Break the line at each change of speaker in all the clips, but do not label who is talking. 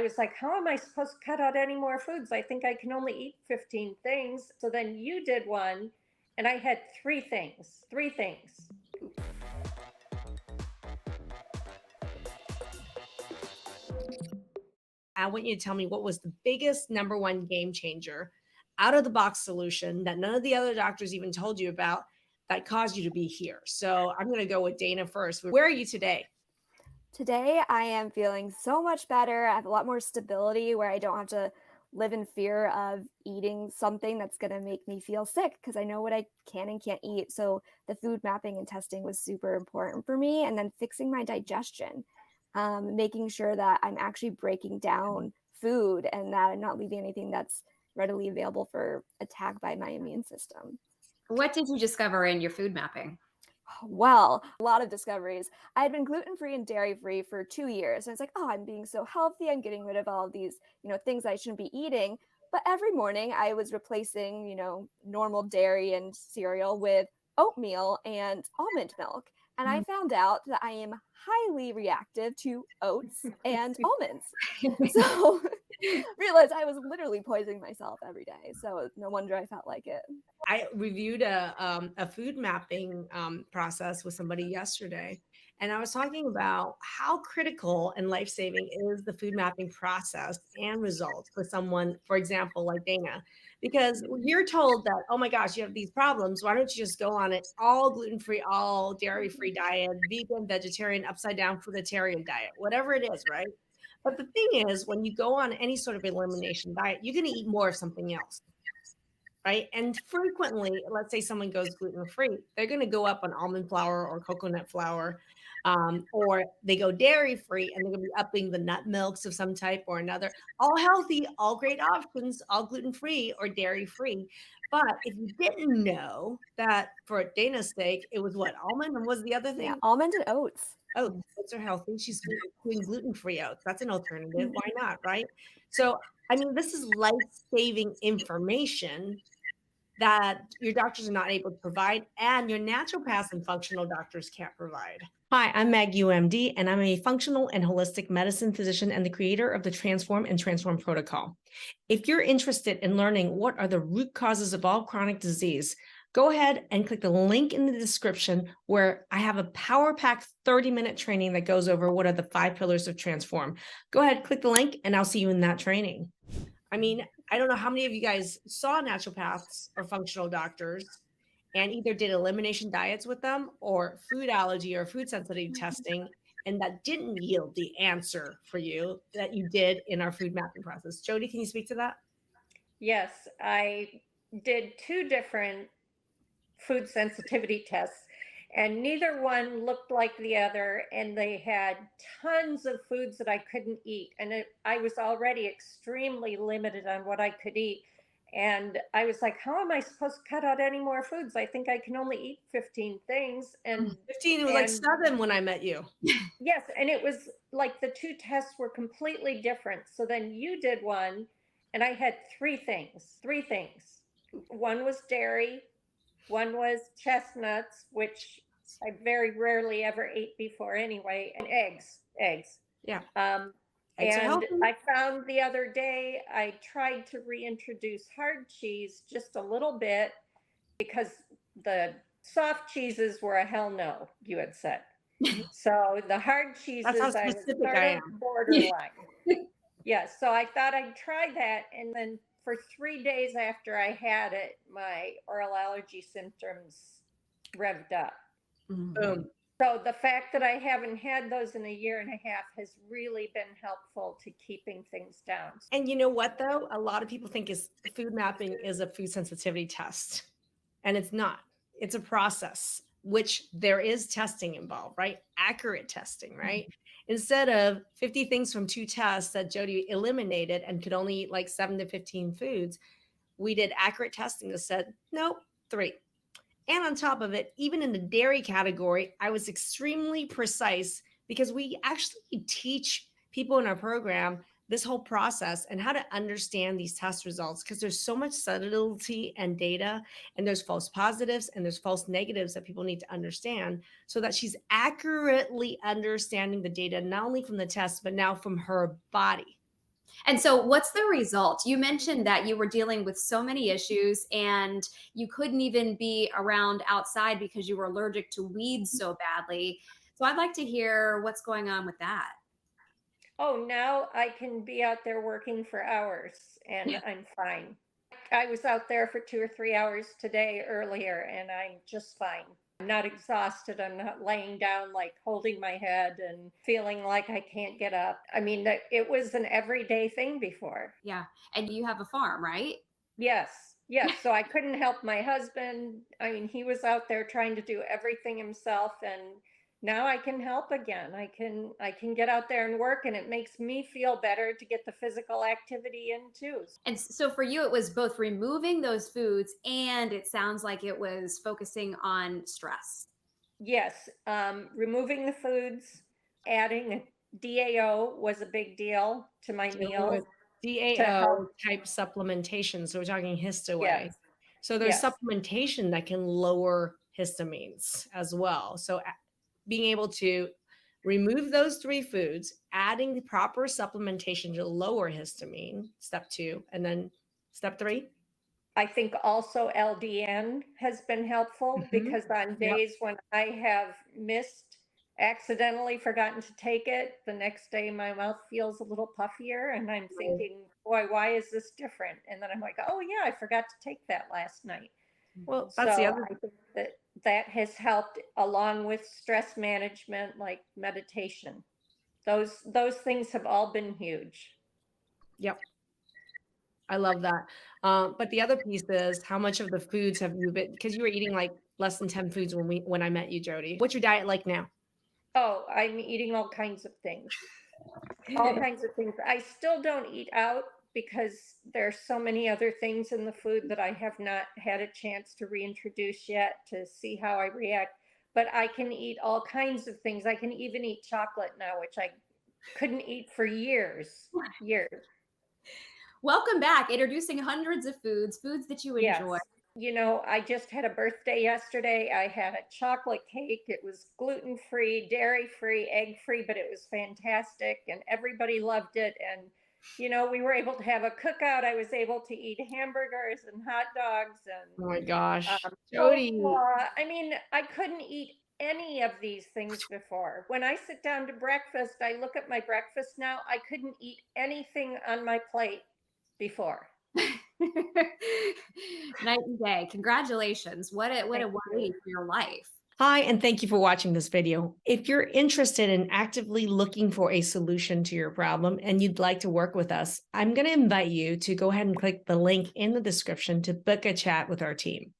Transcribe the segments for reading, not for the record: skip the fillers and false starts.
I was like, how am I supposed to cut out any more foods? I think I can only eat 15 things. So then you did one, and I had three things, three things.
I want you to tell me what was the biggest number one game changer out of the box solution that none of the other doctors even told you about that caused you to be here. So I'm going to go with Dana first. Where are you today?
Today, I am feeling so much better. I have a lot more stability where I don't have to live in fear of eating something that's going to make me feel sick because I know what I can and can't eat. So, the food mapping and testing was super important for me. And then fixing my digestion, making sure that I'm actually breaking down food and that I'm not leaving anything that's readily available for attack by my immune system.
What did you discover in your food mapping?
Well, a lot of discoveries. I had been gluten-free and dairy-free for 2 years. And it's like, oh, I'm being so healthy. I'm getting rid of all of these, things I shouldn't be eating. But every morning I was replacing, normal dairy and cereal with oatmeal and almond milk. And I found out that I am highly reactive to oats and almonds. So realized I was literally poisoning myself every day. So no wonder I felt like it.
I reviewed a food mapping process with somebody yesterday, and I was talking about how critical and life saving is the food mapping process and results for someone, for example, like Dana, because you're told that, oh my gosh, you have these problems. Why don't you just go on it all gluten free, all dairy free diet, vegan, vegetarian, upside down fruitarian diet, whatever it is, right? But the thing is, when you go on any sort of elimination diet, you're going to eat more of something else, right? And frequently, let's say someone goes gluten free, they're going to go up on almond flour or coconut flour, or they go dairy free and they're going to be upping the nut milks of some type or another. All healthy, all great options, all gluten free or dairy free. But if you didn't know that for Dana's sake, it was what almond and what was the other
Yeah,
thing?
almond and oats.
Oh, oats are healthy. She's doing gluten-free oats. That's an alternative. Why not, right? So, I mean, this is life-saving information that your doctors are not able to provide and your naturopaths and functional doctors can't provide. Hi, I'm Maggie Yu, MD, and I'm a functional and holistic medicine physician and the creator of the Transform and Transform Protocol. If you're interested in learning what are the root causes of all chronic disease, go ahead and click the link in the description where I have a power pack 30-minute training that goes over what are the 5 pillars of Transform. Go ahead, click the link, and I'll see you in that training. I mean, I don't know how many of you guys saw naturopaths or functional doctors and either did elimination diets with them or food allergy or food sensitivity testing, and that didn't yield the answer for you that you did in our food mapping process. Jody, can you speak to that?
Yes, I did two different food sensitivity tests, and neither one looked like the other. And they had tons of foods that I couldn't eat. And I was already extremely limited on what I could eat. And I was like, how am I supposed to cut out any more foods? I think I can only eat 15 things. And
15, it was like 7 when I met you.
yes, and it was like the two tests were completely different. So then you did one, and I had three things, three things. One was dairy, one was chestnuts, which I very rarely ever ate before anyway, and eggs.
Yeah.
And
healthy.
I found the other day, I tried to reintroduce hard cheese just a little bit because the soft cheeses were a hell no, you had said. So the hard
That's how
cheeses, I was
specific
sort
I
of
am.
borderline. Yes, so I thought I'd try that. And then for 3 days after I had it, my oral allergy symptoms revved up.
Boom.
So the fact that I haven't had those in a year and a half has really been helpful to keeping things down.
And you know what, though? A lot of people think food mapping is a food sensitivity test, and it's not. It's a process, which there is testing involved, right? Accurate testing, right? Instead of 50 things from 2 tests that Jody eliminated and could only eat like 7 to 15 foods, we did accurate testing that said, nope, 3. And on top of it, even in the dairy category, I was extremely precise because we actually teach people in our program this whole process and how to understand these test results because there's so much subtlety and data, and there's false positives and there's false negatives that people need to understand so that she's accurately understanding the data, not only from the test, but now from her body.
And so, what's the result? You mentioned that you were dealing with so many issues and you couldn't even be around outside because you were allergic to weeds so badly. So, I'd like to hear what's going on with that.
Oh, now I can be out there working for hours and I'm fine. I was out there for 2 or 3 hours today earlier and I'm just fine. I'm not exhausted. I'm not laying down like holding my head and feeling like I can't get up. I mean, it was an everyday thing before.
Yeah. And you have a farm, right?
Yes, yes. So I couldn't help my husband. I mean, he was out there trying to do everything himself, and now I can help again. I can get out there and work, and it makes me feel better to get the physical activity in too.
And so for you, it was both removing those foods and it sounds like it was focusing on stress.
Yes, removing the foods, adding a DAO was a big deal to my meals
So
to help.
DAO type supplementation. So we're talking histaway.
Yes,
So there's
yes.
supplementation that can lower histamines as well. So being able to remove those 3 foods, adding the proper supplementation to lower histamine, step 2, and then step 3.
I think also LDN has been helpful because on
Yep.
days when I have missed, accidentally forgotten to take it, the next day my mouth feels a little puffier and I'm thinking, boy, why is this different? And then I'm like, oh yeah, I forgot to take that last night.
Well, that's the
So
other.
I think that has helped along with stress management, like meditation. Those things have all been huge.
Yep. I love that. But the other piece is how much of the foods have you been, because you were eating like less than 10 foods when I met you, Jody. What's your diet like now?
Oh, I'm eating all kinds of things. All kinds of things. I still don't eat out because there's so many other things in the food that I have not had a chance to reintroduce yet to see how I react. But I can eat all kinds of things. I can even eat chocolate now, which I couldn't eat for years. Years.
Welcome back, introducing hundreds of foods that you
Yes.
enjoy.
You know, I just had a birthday yesterday. I had a chocolate cake. It was gluten free, dairy free, egg free, but it was fantastic and everybody loved it. And, you know, we were able to have a cookout. I was able to eat hamburgers and hot dogs
Oh
and
my gosh, Jody.
coleslaw. I mean, I couldn't eat any of these things before. When I sit down to breakfast, I look at my breakfast now. I couldn't eat anything on my plate before.
Night and day. Congratulations. What a
Thank
way
you.
for your life.
Hi, and thank you for watching this video. If you're interested in actively looking for a solution to your problem and you'd like to work with us, I'm going to invite you to go ahead and click the link in the description to book a chat with our team.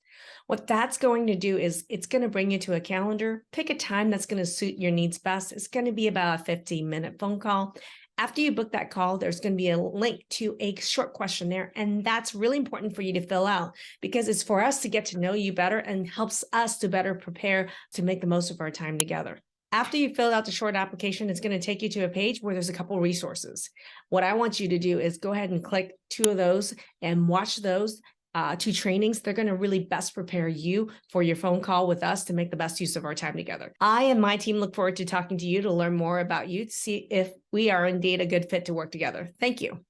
What that's going to do is it's going to bring you to a calendar, pick a time that's going to suit your needs best. It's going to be about a 15-minute phone call. After you book that call, there's going to be a link to a short questionnaire, and that's really important for you to fill out because it's for us to get to know you better and helps us to better prepare to make the most of our time together. After you fill out the short application, it's going to take you to a page where there's a couple resources. What I want you to do is go ahead and click 2 of those and watch those 2 trainings. They're going to really best prepare you for your phone call with us to make the best use of our time together. I and my team look forward to talking to you to learn more about you, to see if we are indeed a good fit to work together. Thank you.